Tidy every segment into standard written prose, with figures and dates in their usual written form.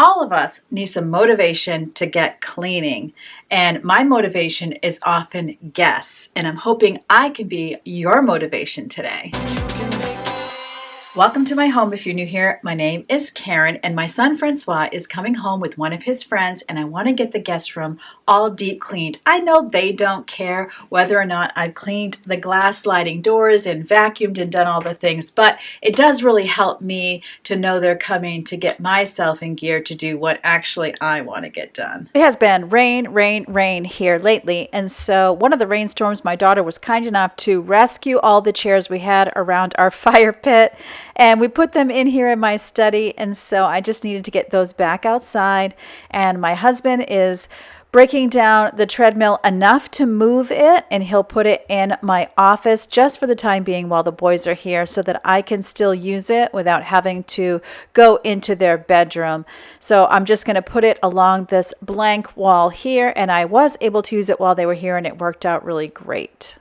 All of us need some motivation to get cleaning, and my motivation is often guests, and I'm hoping I can be your motivation today. Welcome to my home. If you're new here, my name is Karen, and my son Francois is coming home with one of his friends, and I want to get the guest room all deep cleaned. I know they don't care whether or not I've cleaned the glass sliding doors and vacuumed and done all the things, but it does really help me to know they're coming to get myself in gear to do what actually I want to get done. It has been rain here lately, and so one of the rainstorms, my daughter was kind enough to rescue all the chairs we had around our fire pit, and we put them in here in my study, and so I just needed to get those back outside. And my husband is breaking down the treadmill enough to move it, and he'll put it in my office just for the time being while the boys are here so that I can still use it without having to go into their bedroom. So I'm just going to put it along this blank wall here, and I was able to use it while they were here, and it worked out really great.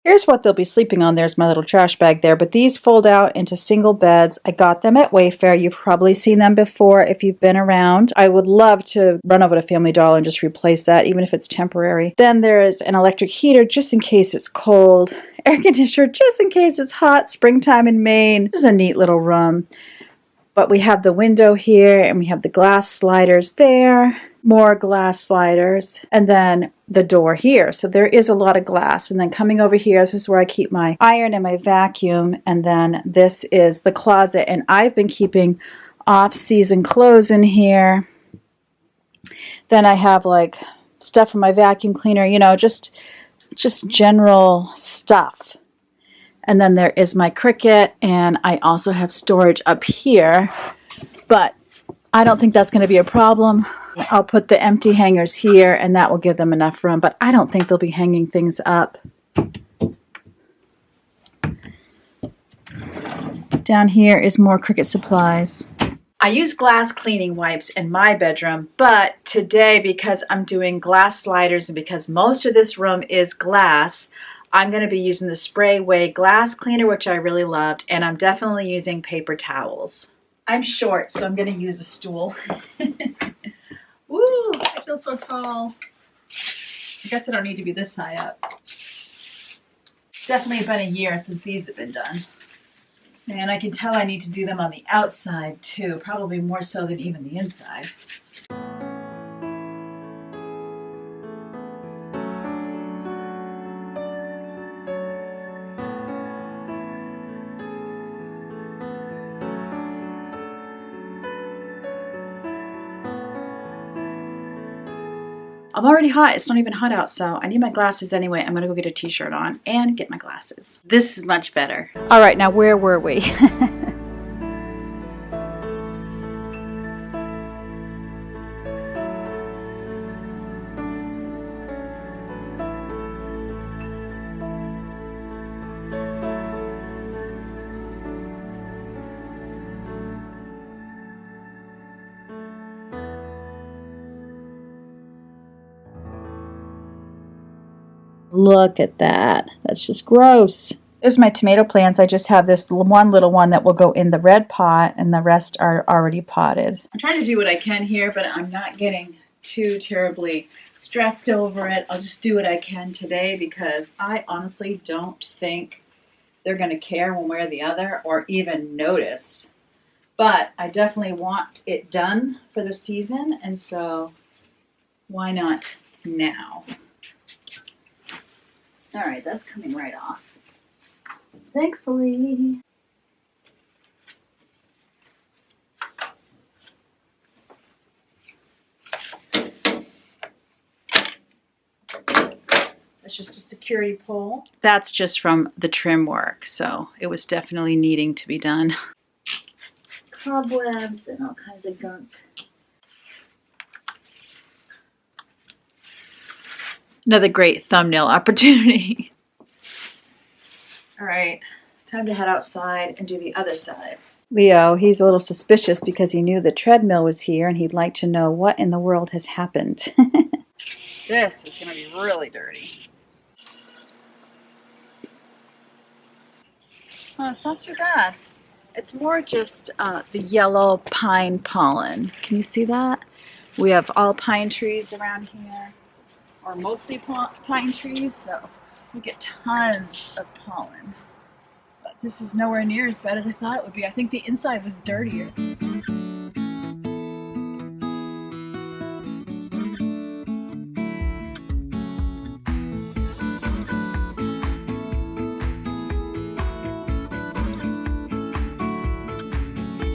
Here's what they'll be sleeping on. There's my little trash bag there, but these fold out into single beds. I got them at Wayfair. You've probably seen them before if you've been around. I would love to run over to Family Dollar and just replace that, even if it's temporary. Then there is an electric heater just in case it's cold. Air conditioner just in case it's hot. Springtime in Maine. This is a neat little room. But we have the window here, and we have the glass sliders there. More glass sliders, and then the door here. So there is a lot of glass. And then coming over here, this is where I keep my iron and my vacuum. And then this is the closet. And I've been keeping off-season clothes in here. Then I have like stuff for my vacuum cleaner, you know, just general stuff. And then there is my Cricut, and I also have storage up here. But I don't think that's going to be a problem. I'll put the empty hangers here, and that will give them enough room, but I don't think they'll be hanging things up. Down here is more Cricut supplies. I use glass cleaning wipes in my bedroom, but today, because I'm doing glass sliders and because most of this room is glass, I'm going to be using the Spray Way glass cleaner, which I really loved, and I'm definitely using paper towels. I'm short, so I'm going to use a stool. Woo, I feel so tall. I guess I don't need to be this high up. It's definitely been a year since these have been done. And I can tell I need to do them on the outside too, probably more so than even the inside. I'm already hot. It's not even hot out, so I need my glasses anyway. I'm going to go get a t-shirt on and get my glasses. This is much better. All right, now where were we? Look at that. That's just gross. There's my tomato plants. I just have this one little one that will go in the red pot, and the rest are already potted. I'm trying to do what I can here, but I'm not getting too terribly stressed over it. I'll just do what I can today because I honestly don't think they're going to care one way or the other or even notice. But I definitely want it done for the season, and so why not now? All right, that's coming right off. Thankfully. That's just a security pole. That's just from the trim work, so it was definitely needing to be done. Cobwebs and all kinds of gunk. Another great thumbnail opportunity. All right, time to head outside and do the other side. Leo, he's a little suspicious because he knew the treadmill was here and he'd like to know what in the world has happened. This is going to be really dirty. Oh, it's not too bad. It's more just the yellow pine pollen. Can you see that? We have all pine trees around here, or mostly pine trees, so we get tons of pollen. But this is nowhere near as bad as I thought it would be. I think the inside was dirtier.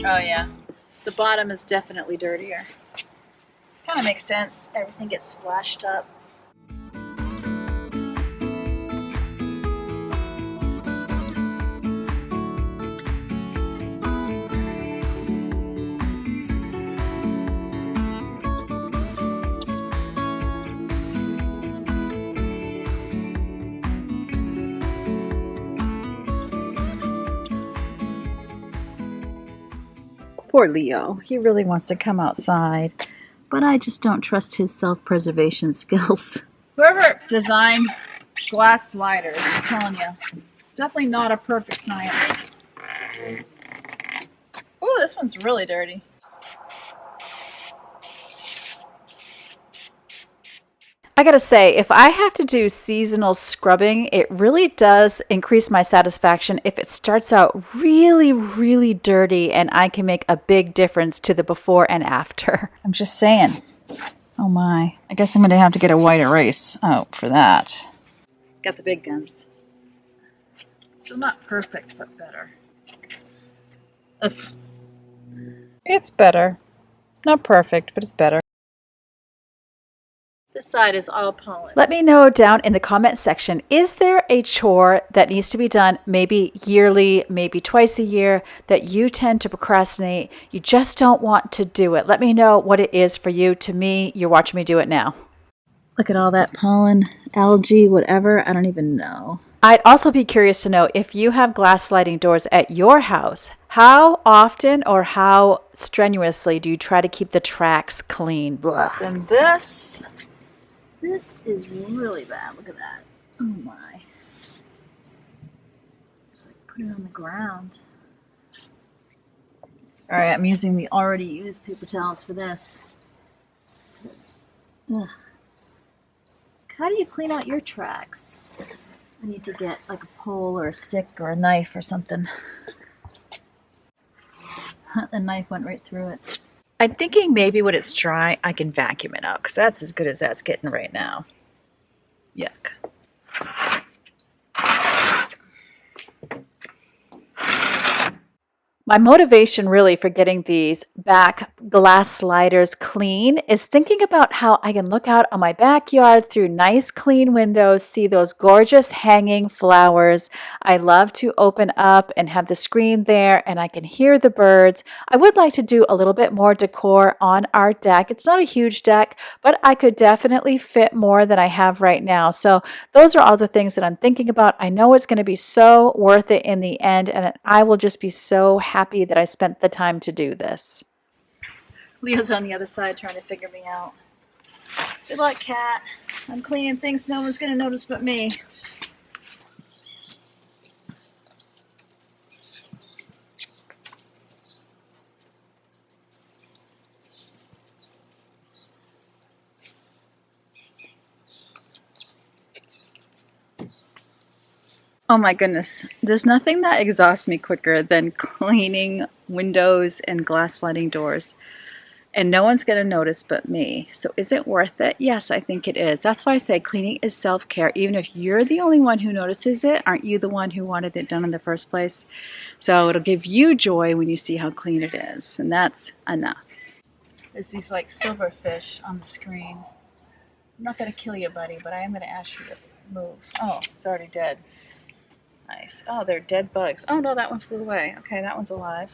Oh yeah, the bottom is definitely dirtier. Kind of makes sense. Everything gets splashed up. Poor Leo. He really wants to come outside, but I just don't trust his self-preservation skills. Whoever designed glass sliders, I'm telling you, it's definitely not a perfect science. Ooh, this one's really dirty. I gotta say, if I have to do seasonal scrubbing, it really does increase my satisfaction if it starts out really, really dirty and I can make a big difference to the before and after. I'm just saying. Oh my. I guess I'm gonna have to get a white erase out for that. Got the big guns. Still not perfect, but better. Ugh. It's better. Not perfect, but it's better. This side is all pollen. Let me know down in the comment section, is there a chore that needs to be done maybe yearly, maybe twice a year, that you tend to procrastinate? You just don't want to do it. Let me know what it is for you. To me, you're watching me do it now. Look at all that pollen, algae, whatever. I don't even know. I'd also be curious to know if you have glass sliding doors at your house. How often or how strenuously do you try to keep the tracks clean? Blah. And this is really bad. Look at that. Oh my. Just like put it on the ground. All right, I'm using the already used paper towels for this. Ugh. How do you clean out your tracks? I need to get like a pole or a stick or a knife or something. The knife went right through it. I'm thinking maybe when it's dry, I can vacuum it out, because that's as good as that's getting right now. Yuck. My motivation really for getting these back glass sliders clean is thinking about how I can look out on my backyard through nice clean windows, see those gorgeous hanging flowers. I love to open up and have the screen there and I can hear the birds. I would like to do a little bit more decor on our deck. It's not a huge deck, but I could definitely fit more than I have right now. So those are all the things that I'm thinking about. I know it's going to be so worth it in the end, and I will just be so happy that I spent the time to do this. Leo's on the other side trying to figure me out. Good luck, cat. I'm cleaning things no one's going to notice but me. Oh my goodness, there's nothing that exhausts me quicker than cleaning windows and glass sliding doors. And no one's going to notice but me. So is it worth it? Yes, I think it is. That's why I say cleaning is self-care. Even if you're the only one who notices it, aren't you the one who wanted it done in the first place? So it'll give you joy when you see how clean it is. And that's enough. There's these like silverfish on the screen. I'm not going to kill you, buddy, but I am going to ask you to move. Oh, it's already dead. Nice. Oh, they're dead bugs. Oh no, that one flew away. Okay, that one's alive.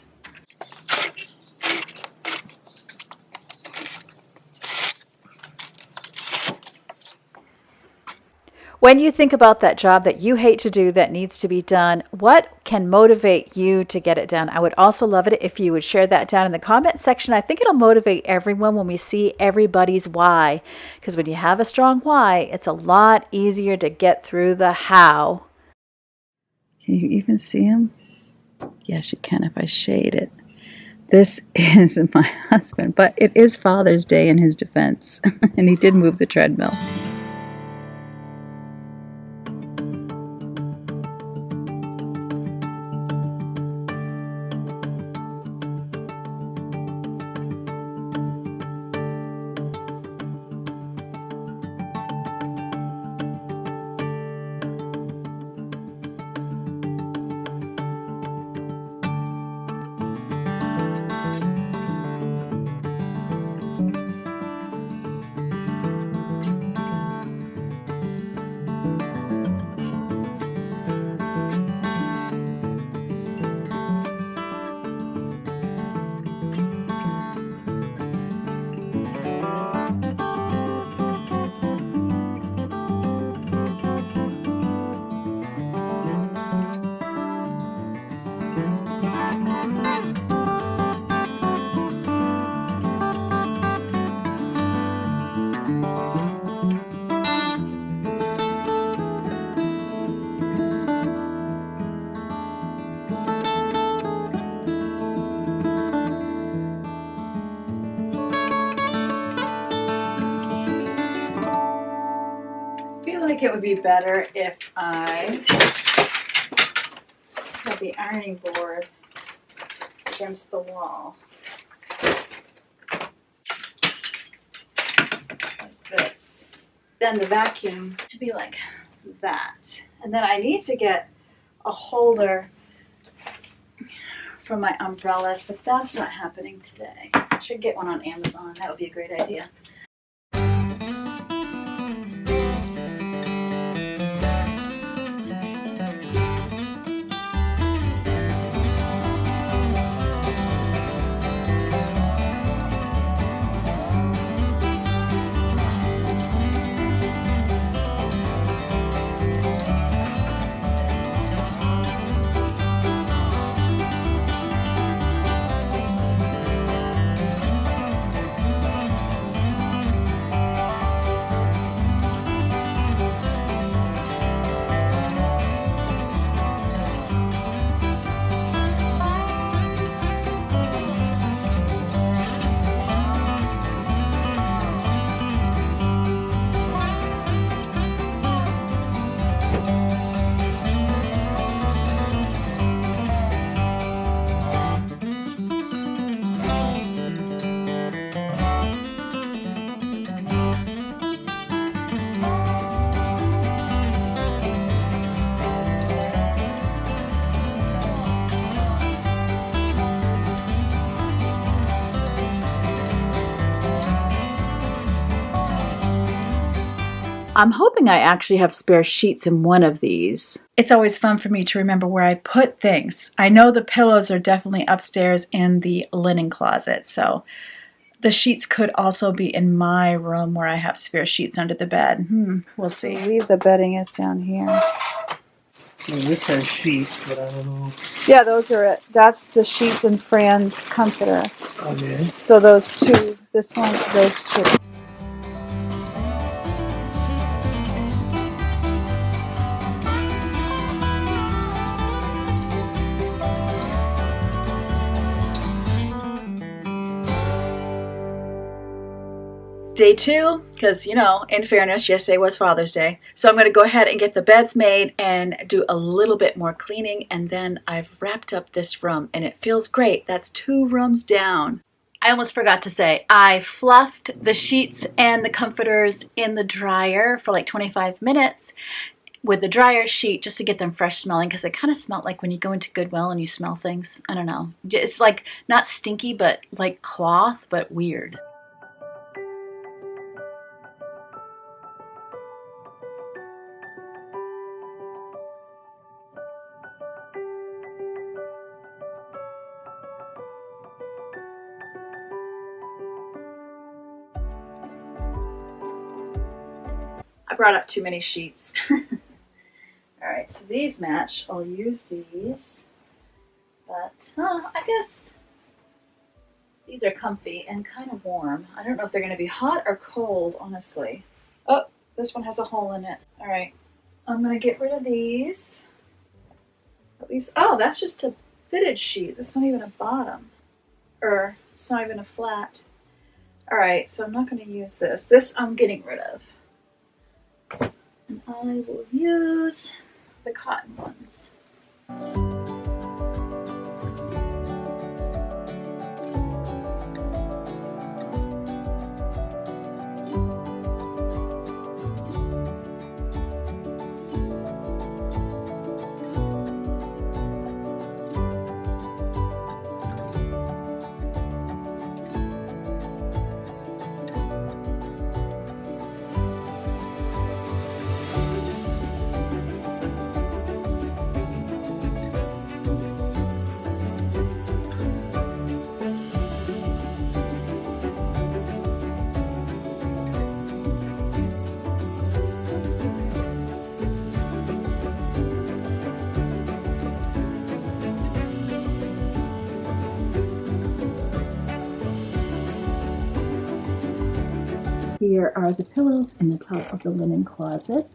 When you think about that job that you hate to do that needs to be done, what can motivate you to get it done? I would also love it if you would share that down in the comment section. I think it'll motivate everyone when we see everybody's why. Because when you have a strong why, it's a lot easier to get through the how. Can you even see him? Yes, you can if I shade it. This is my husband, but it is Father's Day in his defense, and he did move the treadmill. I feel like it would be better if I had the ironing board against the wall. Like this. Then the vacuum to be like that. And then I need to get a holder for my umbrellas, but that's not happening today. I should get one on Amazon. That would be a great idea. I'm hoping I actually have spare sheets in one of these. It's always fun for me to remember where I put things. I know the pillows are definitely upstairs in the linen closet, so the sheets could also be in my room where I have spare sheets under the bed. We'll see. I believe the bedding is down here. Well, this has sheets, but I don't know. Yeah, those are it. That's the sheets and Fran's comforter. Okay. So those two, this one, those two. Day 2, because, you know, in fairness, yesterday was Father's Day. So I'm going to go ahead and get the beds made and do a little bit more cleaning. And then I've wrapped up this room and it feels great. That's 2 rooms down. I almost forgot to say, I fluffed the sheets and the comforters in the dryer for like 25 minutes with the dryer sheet just to get them fresh smelling, because it kind of smelled like when you go into Goodwill and you smell things. I don't know. It's like not stinky, but like cloth, but weird. I brought up too many sheets. Alright, so these match. I'll use these. But, I guess these are comfy and kind of warm. I don't know if they're going to be hot or cold, honestly. Oh, this one has a hole in it. Alright, I'm going to get rid of these. At least, oh, that's just to fitted sheet. This is not even a bottom. Or it's not even a flat. Alright, so I'm not going to use this. This I'm getting rid of. And I will use the cotton ones. Here are the pillows in the top of the linen closet.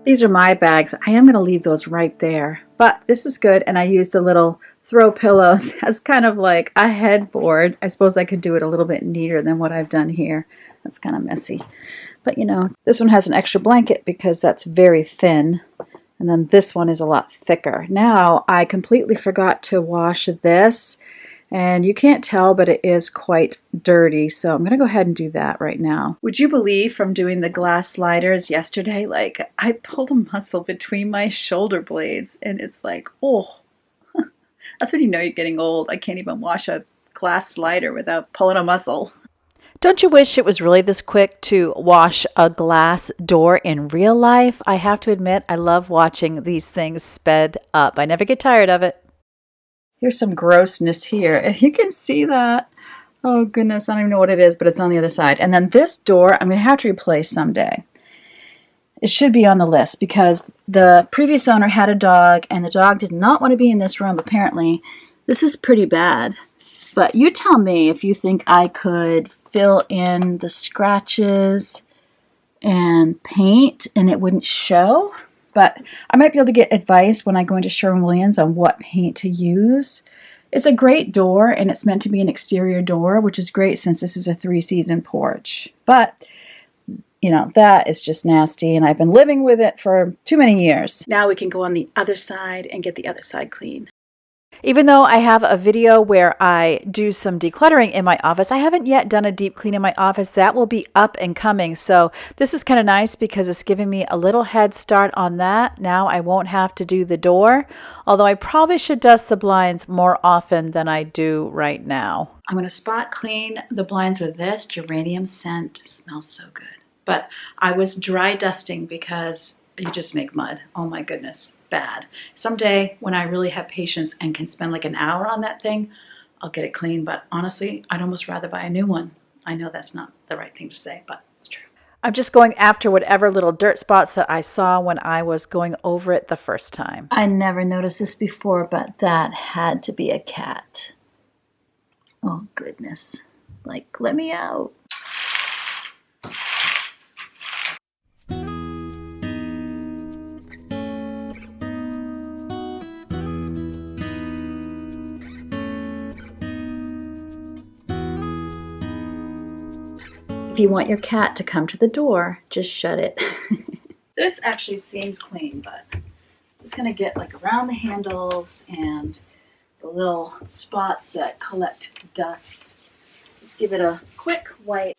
These are my bags. I am going to leave those right there, but this is good. And I use the little throw pillows as kind of like a headboard. I suppose I could do it a little bit neater than what I've done here. That's kind of messy. But you know, this one has an extra blanket because that's very thin. And then this one is a lot thicker. Now, I completely forgot to wash this. And you can't tell, but it is quite dirty. So I'm going to go ahead and do that right now. Would you believe from doing the glass sliders yesterday, like I pulled a muscle between my shoulder blades and it's like, oh, that's when you know you're getting old. I can't even wash a glass slider without pulling a muscle. Don't you wish it was really this quick to wash a glass door in real life? I have to admit, I love watching these things sped up. I never get tired of it. Here's some grossness here. If you can see that. Oh goodness, I don't even know what it is, but it's on the other side. And then this door, I'm going to have to replace someday. It should be on the list because the previous owner had a dog and the dog did not want to be in this room apparently. This is pretty bad. But you tell me if you think I could fill in the scratches and paint and it wouldn't show. But I might be able to get advice when I go into Sherwin-Williams on what paint to use. It's a great door and it's meant to be an exterior door, which is great since this is a 3-season porch. But, you know, that is just nasty and I've been living with it for too many years. Now we can go on the other side and get the other side clean. Even though I have a video where I do some decluttering in my office, I haven't yet done a deep clean in my office. That will be up and coming. So this is kind of nice because it's giving me a little head start on that. Now I won't have to do the door, although I probably should dust the blinds more often than I do right now. I'm going to spot clean the blinds with this geranium scent. It smells so good. But I was dry dusting because you just make mud. Oh my goodness, bad. Someday when I really have patience and can spend like an hour on that thing, I'll get it clean. But honestly, I'd almost rather buy a new one. I know that's not the right thing to say, but it's true. I'm just going after whatever little dirt spots that I saw when I was going over it the first time. I never noticed this before, but that had to be a cat. Oh goodness. Like, let me out. If you want your cat to come to the door, just shut it. This actually seems clean, but I'm just going to get like around the handles and the little spots that collect dust. Just give it a quick wipe.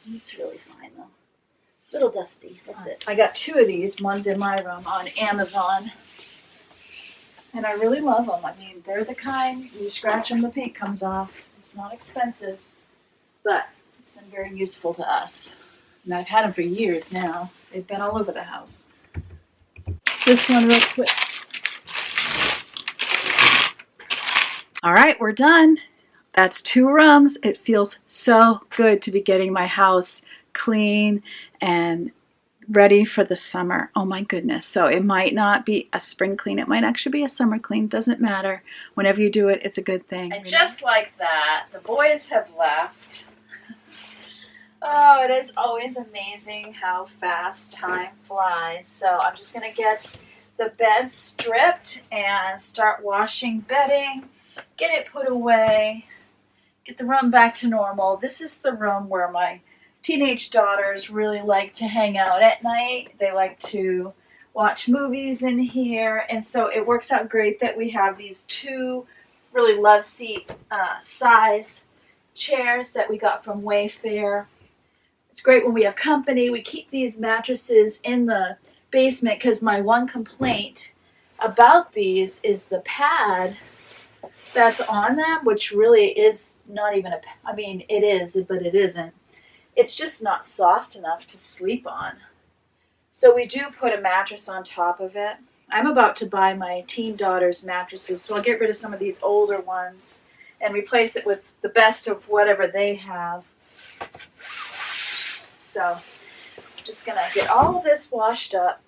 It's really fine though. A little dusty, that's it. I got 2 of these. One's in my room on Amazon. And I really love them. I mean, they're the kind, you scratch them, the paint comes off. It's not expensive, but it's been very useful to us. And I've had them for years now. They've been all over the house. This one real quick. All right, we're done. That's 2 rooms. It feels so good to be getting my house clean and ready for the summer. Oh my goodness. So it might not be a spring clean. It might actually be a summer clean. Doesn't matter. Whenever you do it, it's a good thing. And just like that, the boys have left. Oh, it is always amazing how fast time flies. So I'm just going to get the bed stripped and start washing bedding, get it put away, get the room back to normal. This is the room where my teenage daughters really like to hang out at night. They like to watch movies in here, and so it works out great that we have these two really love seat size chairs that we got from Wayfair. It's great when we have company. We keep these mattresses in the basement because my one complaint about these is the pad that's on them, which really is not even a, I mean, it is, but it isn't. It's just not soft enough to sleep on. So we do put a mattress on top of it. I'm about to buy my teen daughter's mattresses, so I'll get rid of some of these older ones and replace it with the best of whatever they have. So I'm just going to get all of this washed up.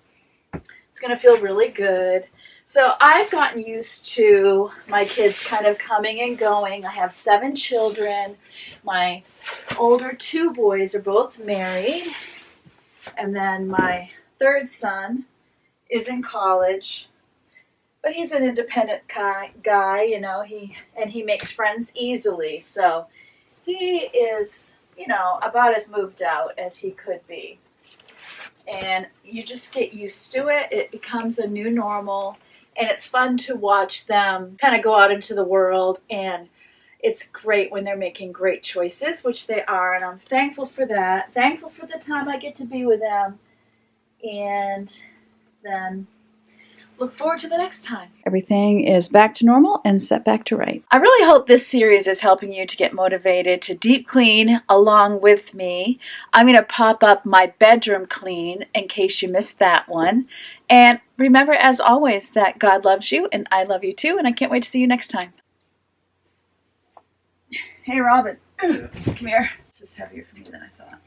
It's going to feel really good. So I've gotten used to my kids kind of coming and going. I have 7 children. My older 2 boys are both married. And then my 3rd son is in college. But he's an independent guy, you know, he makes friends easily. So he is, you know, about as moved out as he could be. And you just get used to it. It becomes a new normal. And it's fun to watch them kind of go out into the world. And it's great when they're making great choices, which they are. And I'm thankful for that. Thankful for the time I get to be with them. And then look forward to the next time. Everything is back to normal and set back to right. I really hope this series is helping you to get motivated to deep clean along with me. I'm going to pop up my bedroom clean in case you missed that one. And remember, as always, that God loves you and I love you too, and I can't wait to see you next time. Hey, Robin. Come here. This is heavier for me than I thought.